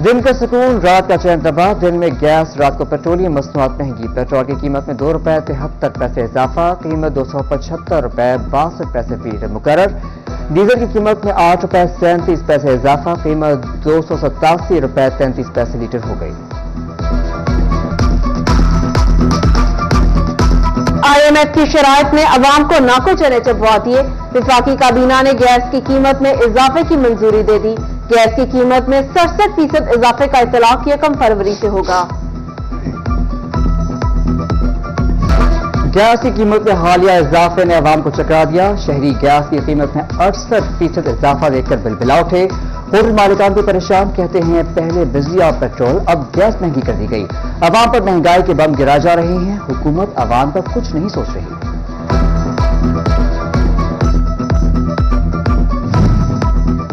दिन का सुकून रात का चैन तबाह। दिन में गैस, रात को पेट्रोलियम मसनूआत महंगी। पेट्रोल की कीमत में ₹2.73 इजाफा, कीमत ₹275.62 फी लीटर मुकर्रर। डीजल की कीमत में ₹8.37 इजाफा, कीमत ₹287.33 लीटर हो गई। IMF की शराइत ने अवाम को नाको चने चबवा दिए। वफाकी काबीना ने गैस की कीमत में इजाफे की मंजूरी दे दी। गैस की कीमत में 67% इजाफे का इतलाक 1 फरवरी से होगा। गैस की कीमत में हालिया इजाफे ने अवाम को चकरा दिया। शहरी गैस की कीमत में 68% इजाफा देखकर बिलबिला उठे। होटल मालिकान भी परेशान, कहते हैं पहले बिजली और पेट्रोल, अब गैस महंगी कर दी गई। अवाम पर महंगाई के बम गिरा जा रहे हैं। हुकूमत अवाम का कुछ नहीं सोच रही।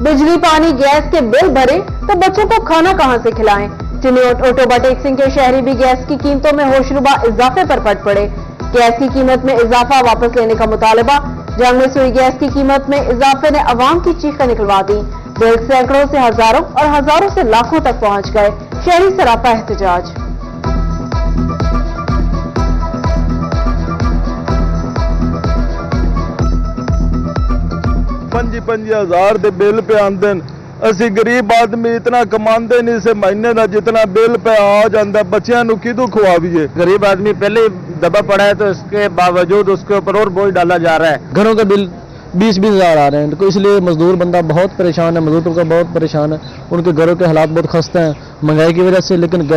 बिजली, पानी, गैस के बिल भरे तो बच्चों को खाना कहां से खिलाएं? टिनी ऑटोबा टेक्सिंग के शहरी भी गैस की कीमतों में होशरुबा इजाफे पर पट पड़े। गैस की कीमत में इजाफा वापस लेने का मुतालबा। जंग में सुई गैस की कीमत में इजाफे ने अवाम की चीखें निकलवा दी। बिल सैकड़ों से हजारों और हजारों से लाखों तक पहुंच गए। शहरी सरापा एहतजाज। 5,000 ਦੇ ਬਿੱਲ पे आंदे। ਅਸੀਂ गरीब आदमी इतना कमाते नहीं से महीने का जितना बिल पे आ जाता, बच्चों को किदू खुआवीए। गरीब आदमी पहले ही दबा पड़ा है तो इसके बावजूद उसके ऊपर और बोझ डाला जा रहा है। घरों का बिल 20-20 हज़ार आ रहे हैं, तो इसलिए मजदूर बंदा बहुत परेशान है, मजदूर का बहुत परेशान है। उनके घरों के हालात बहुत खस्ते हैं महंगाई की वजह से। लेकिन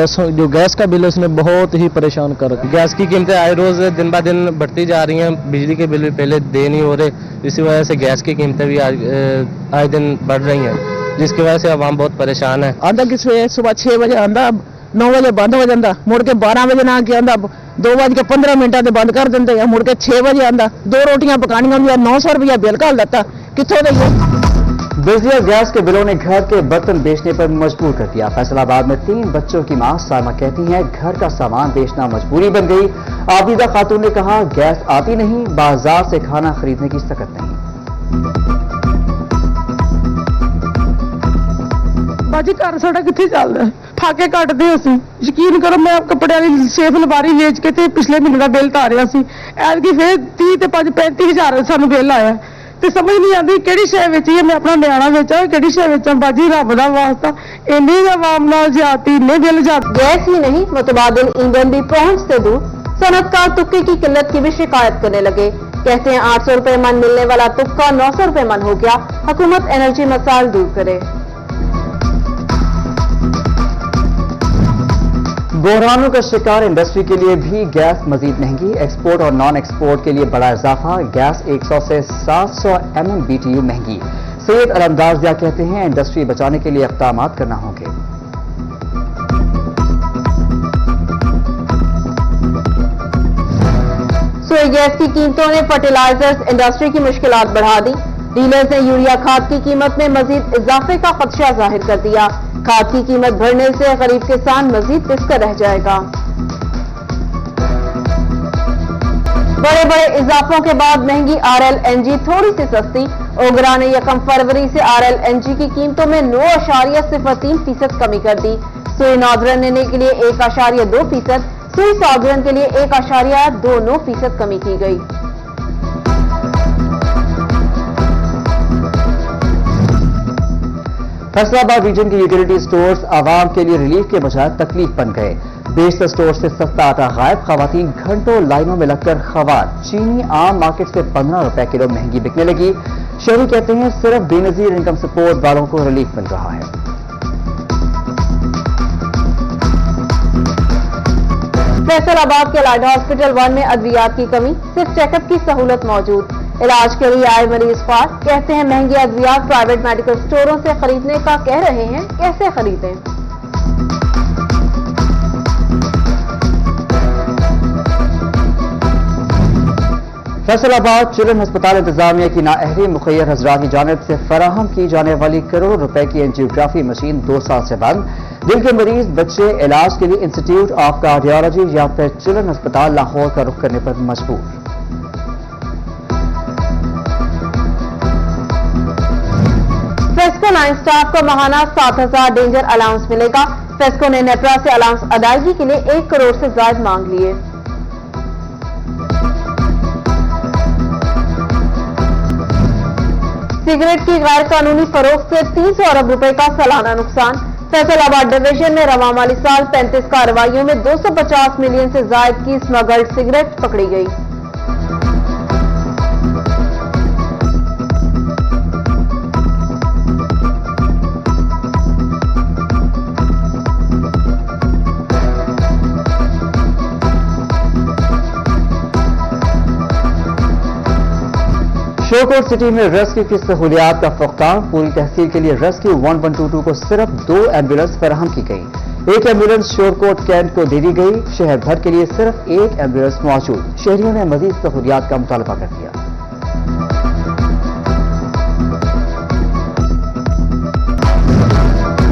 गैस का बिल है उसने बहुत ही परेशान कर रखा है। गैस की कीमतें आए रोज दिन ब दिन बढ़ती जा रही हैं। बिजली के बिल भी पहले दे नहीं हो रहे, इसी वजह से गैस की कीमतें भी आए दिन बढ़ रही हैं, जिसकी वजह से आवाम बहुत परेशान है। आंदा किस सुबह 6 बजे आंदा, 9 बजे बंद हो जाता, मुड़ के 12 बजे ना के आंदा, 2:15 से बंद कर देंगे, मुड़ के 6 बजे आंदा। 2 रोटियां पकानियां भी 900 रुपया बिल घाल देता, कितों दे? बिजली और गैस के बिलों ने घर के बर्तन बेचने पर मजबूर कर दिया। फैसलाबाद में 3 बच्चों की मां सामा कहती हैं घर का सामान बेचना मजबूरी बन गई। आबिदा खातून ने कहा गैस आती नहीं, बाजार से खाना खरीदने की सकत नहीं। बाजी घर साडा कित्थे चलदा, फाके कटदे असीं। यकीन करो मैं कपड़े वाली सेफ लबारी वेच के ते पिछले महीने का बिल तारिया सी। ऐतकी फिर 30 ते 35 हज़ार सानू बिल आया ते समझ नहीं आती किहड़ी शै वेचीए, मैं अपना नियाणा वेचां किहड़ी शै वेचां। बाजी रब दा वास्ता इन्नी आवाम नाल ज्यादती, इन्ने बिल ज्यादा। गैस ही नहीं, मुतबादिल ईंधन भी पहुंच से दूर। सनतकार तुक्के की किल्लत की भी शिकायत करने लगे। कहते हैं 800 रुपए मन मिलने वाला तुक्का 900 रुपए मन हो गया। हुकूमत एनर्जी मसाइल दूर करे। बहरानों का शिकार इंडस्ट्री के लिए भी गैस मजीद महंगी। एक्सपोर्ट और नॉन एक्सपोर्ट के लिए बड़ा इजाफा। गैस 100 से 700 MMBTU महंगी। सैयद अलमदार कहते हैं इंडस्ट्री बचाने के लिए इक़दाम करना होंगे। सोई गैस की कीमतों ने फर्टिलाइजर्स इंडस्ट्री की मुश्किलात बढ़ा दी। डीलर्स ने यूरिया खाद की कीमत में मजीद इजाफे का खदशा जाहिर कर दिया। खाद की कीमत बढ़ने से गरीब किसान मजीद पिसकर रह जाएगा। बड़े बड़े इजाफों के बाद महंगी RLNG थोड़ी सी सस्ती। ओगरा ने 1 फरवरी से RLNG की कीमतों में 9.03% कमी कर दी। सुई नॉर्दर्न लेने के लिए 1.2%, सुई साउदर्न के लिए 1.29% कमी की गई। फैसलाबाद रीजन के यूटिलिटी स्टोर्स आवाम के लिए रिलीफ के बजाय तकलीफ बन गए। बेशतर स्टोर से सस्ता आटा गायब। खवातीन घंटों लाइनों में लगकर खवात। चीनी आम मार्केट से 15 रुपए किलो महंगी बिकने लगी। शहरी कहते हैं सिर्फ बेनजीर इनकम सपोर्ट वालों को रिलीफ मिल रहा है। फैसलाबाद के लाइट हॉस्पिटल 1 में अद्वियात की कमी, सिर्फ चेकअप की सहूलत मौजूद। इलाज के लिए आए मरीज ख्वार कहते हैं महंगे अद्वियात प्राइवेट मेडिकल स्टोरों से खरीदने का कह रहे हैं, कैसे खरीदें? फैसलाबाद चिल्ड्रन अस्पताल इंतजामिया की नाअहली मुखैर हजरात की जानिब से फराहम की जाने वाली करोड़ रुपए की एंजियोग्राफी मशीन 2 साल से बंद। दिल के मरीज बच्चे इलाज के लिए इंस्टीट्यूट ऑफ कार्डियोलॉजी या फिर चिल्ड्रन अस्पताल लाहौर का रुख करने पर मजबूर। फेस्को साइंस स्टाफ को माहाना 7,000 डेंजर अलाउंस मिलेगा। फेस्को ने नेप्रा से अलाउंस अदायगी के लिए 1 करोड़ से ज्यादा मांग लिए। सिगरेट की गैर कानूनी फरोख्त से 300 अरब रुपए का सालाना नुकसान। फैसलाबाद डिवीजन में रवा माली साल 35 कार्रवाइयों में 250 मिलियन से ज्यादा की स्मगल्ड सिगरेट पकड़ी गई। शोकोट सिटी में रेस्क्यू की सहूलियात का फुख्तान। पूरी तहसील के लिए रेस्क्यू 1122 को सिर्फ 2 एम्बुलेंस फराहम की गई। 1 एम्बुलेंस शोरकोट कैंट को दे दी गई। शहर भर के लिए सिर्फ 1 एम्बुलेंस मौजूद। शहरियों ने मजीद सहूलियात का मुतालबा कर दिया।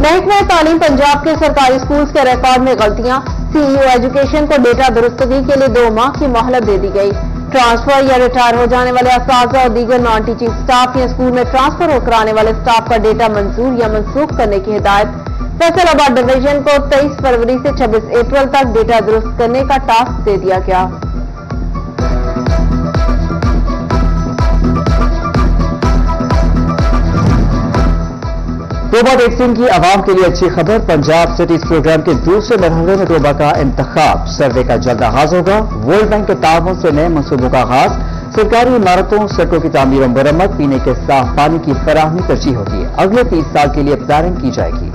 महकमा तालीम पंजाब के सरकारी स्कूल्स के रिकॉर्ड में गलतियां। सीईओ एजुकेशन को डेटा दुरुस्तगी के लिए 2 माह की मोहलत दे दी गई। ट्रांसफर या रिटायर हो जाने वाले असातिज़ा और दीगर नॉन टीचिंग स्टाफ या स्कूल में ट्रांसफर होकर आने वाले स्टाफ का डेटा मंजूर या मनसूख करने की हिदायत। फैसलाबाद डिवीजन को 23 फरवरी से 26 अप्रैल तक डेटा दुरुस्त करने का टास्क दे दिया गया। तोबा टेक्सिंग की आवाम के लिए अच्छी खबर। पंजाब सिटीज प्रोग्राम के दूसरे मरहले में तोबा का इंतखाब। सर्वे का जल्द आगाज होगा। वर्ल्ड बैंक के ताउन से नए मंसूबों का आगाज। सरकारी इमारतों, सड़कों की तामीर और मरम्मत, पीने के साफ पानी की फराहमी तरजीह होती है। अगले 30 साल के लिए प्लानिंग की जाएगी।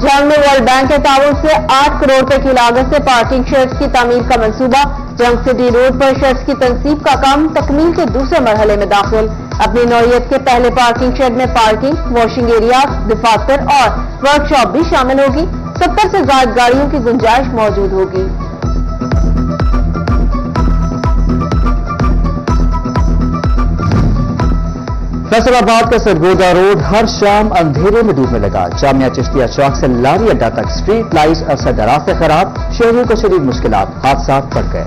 जंग में वर्ल्ड बैंक के ताउन से 8 करोड़ रुपए की लागत से पार्किंग शेड्स की तामीर का मंसूबा। जंग सिटी रोड पर शेड्स की तनसीब का काम तकमील के दूसरे मरहले में दाखिल। अपनी नौयत के पहले पार्किंग शेड में पार्किंग, वॉशिंग एरिया, दफातर और वर्कशॉप भी शामिल होगी। 70 से ज्यादा गाड़ियों की गुंजाइश मौजूद होगी। फैसलाबाद का सरगोदा रोड हर शाम अंधेरे में डूबने लगा। जामिया चिश्तिया चौक से लारी अड्डा तक स्ट्रीट लाइट्स अरसा दराज से खराब। शहरियों को शदीद मुश्किलात, हादसा बढ़ गए।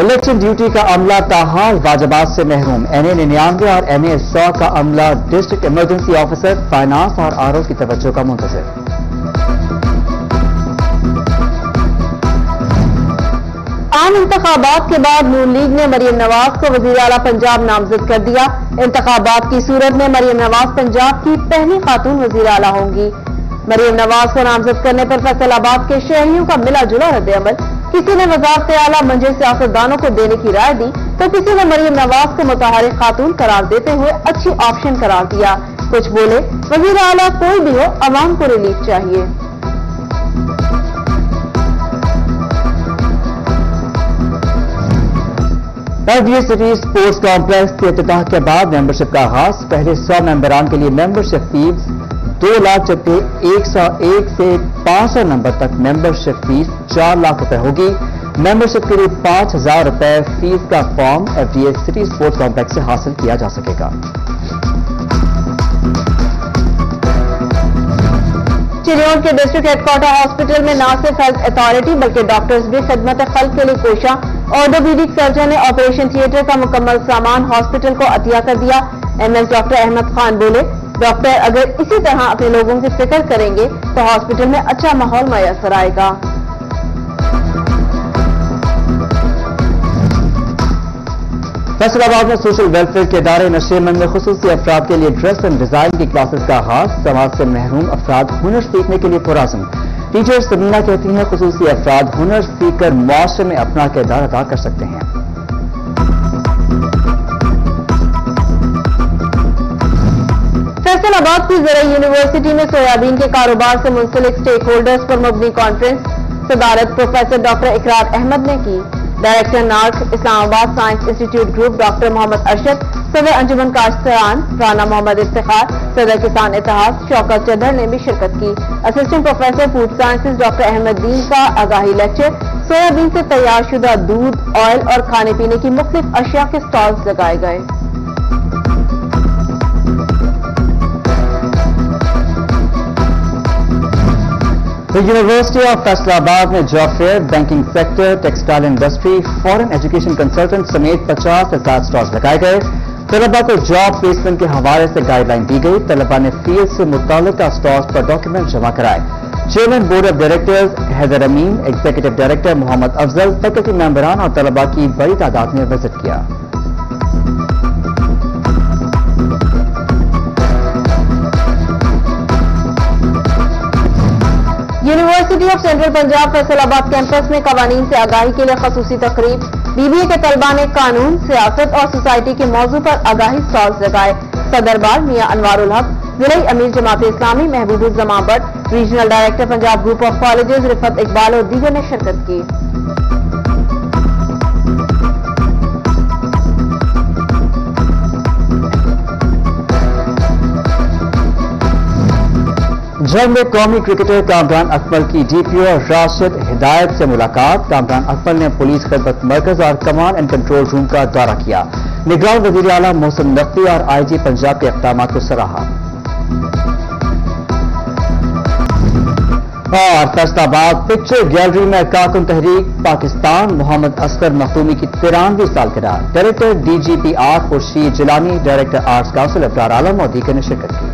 इलेक्शन ड्यूटी का अमला ताहाल वाजबात से महरूम। NA 99 और MA 100 का अमला डिस्ट्रिक्ट इमरजेंसी ऑफिसर, फाइनेंस और RO की तवज्जो का मुंतजिर। आम इंतखाबात के बाद नून लीग ने मरियम नवाज को वजीर आला पंजाब नामजद कर दिया। इंतखाबात की सूरत में मरियम नवाज पंजाब की पहली खातून वजीर आला होंगी। मरियम नवाज को नामजद करने पर फैसलाबाद के शहरियों का मिला जुला रद्द-ए-अमल। किसी ने वजारत आला मंजे सियासतदानों को देने की राय दी तो किसी ने मरियम नवाज को मुतहरिक खातून करार देते हुए अच्छी ऑप्शन करार दिया। कुछ बोले वजीर आला कोई भी हो, अवाम को रिलीफ चाहिए। एफडीए सिटी स्पोर्ट्स कॉम्प्लेक्स के इफ्तिताह के बाद मेंबरशिप का आगाज। पहले 100 मेंबरान के लिए मेंबरशिप फीस 2 लाख जबकि 101 से 500 नंबर तक मेंबरशिप फीस 4 लाख रुपए होगी। मेंबरशिप के लिए 5,000 रुपए फीस का form FDA city sports complex से हासिल किया जा सकेगा। चिरियोट के डिस्ट्रिक्ट हेडक्वार्टर हॉस्पिटल में न सिर्फ हेल्थ अथॉरिटी बल्कि डॉक्टर्स भी खिदमत खल्क के लिए कोशा। ऑर्थोपेडिक सर्जन ने ऑपरेशन थिएटर का मुकम्मल सामान हॉस्पिटल को अतिया कर दिया। MS डॉक्टर अहमद खान बोले, डॉक्टर अगर इसी तरह अपने लोगों की फिक्र करेंगे तो हॉस्पिटल में अच्छा माहौल मैसर आएगा। फैसलाबाद में सोशल वेलफेयर के इदारे नशेमंद में खुसूसी अफराद के लिए ड्रेस एंड डिजाइन की क्लासेस का आगाज। समाज से महरूम अफराद हुनर सीखने के लिए पुराज़म। टीचर समीना कहती हैं खुसूसी अफराद हुनर सीखकर मुआशरे में अपना किरदार अदा कर सकते हैं। फैसलाबाद की ज़राई यूनिवर्सिटी में सोयाबीन के कारोबार से मुंसलिक स्टेक होल्डर्स पर मबनी कॉन्फ्रेंस सदारत प्रोफेसर डॉक्टर इकरार अहमद ने की। Director NARC Islamabad science institute group doctor Mohammad Arshad, सदर अंजुमन काश्तरान राना मोहम्मद इफ्तिखार, सदर किसान इत्तेहाद शौकत चदर ने भी शिरकत की। Assistant professor food sciences doctor Ahmad Din का आगाही लेक्चर। सोयाबीन से तैयार शुदा दूध, ऑयल और खाने पीने की मुख्तलिफ अशिया के स्टॉल्स लगाए गए। The University of Faisalabad में job fair, banking sector, textile industry, foreign education consultant समेत 50 से ज्यादा स्टॉल्स लगाए गए। तलबा को जॉब प्लेसमेंट के हवाले से गाइडलाइन दी गई। तलबा ने फील्ड से मुताल्लिका स्टॉल्स पर डॉक्यूमेंट जमा कराए। Chairman board of directors Haider Amin, executive director Mohammad Afzal, faculty मेंबरान और तलबा की बड़ी तादाद ने विजिट किया। University of central Punjab Faisalabad campus में कवानीन से आगाही के लिए खसूसी तकरीब। बीबीए के तलबा ने कानून, सियासत और सोसाइटी के मौजू पर आगाही स्टॉल्स लगाए। सदर बार मियां अनवारुल हक, जिला अमीर Jamaat Islami Mehboobuzzaman Bhatt, regional director Punjab group of colleges Riffat Iqbal और दीगर ने शिरकत की। जंग में कौमी क्रिकेटर कामरान अकमल की डीपीओ राशिद हिदायत से मुलाकात। कामरान अकमल ने पुलिस खिदमत मरकज और कमांड एंड कंट्रोल रूम का दौरा किया। निगरान वज़ीर आला मोहसिन नकवी और आईजी पंजाब के इक़दामात को सराहा। और फैसलाबाद पिक्चर गैलरी में कारकुन तहरीक पाकिस्तान मोहम्मद असगर मखदूमी की 93वीं सालगिरह। Director DGP R Khurshid Jilani, director arts council Abrar Alam और दीगर ने शिरकत की।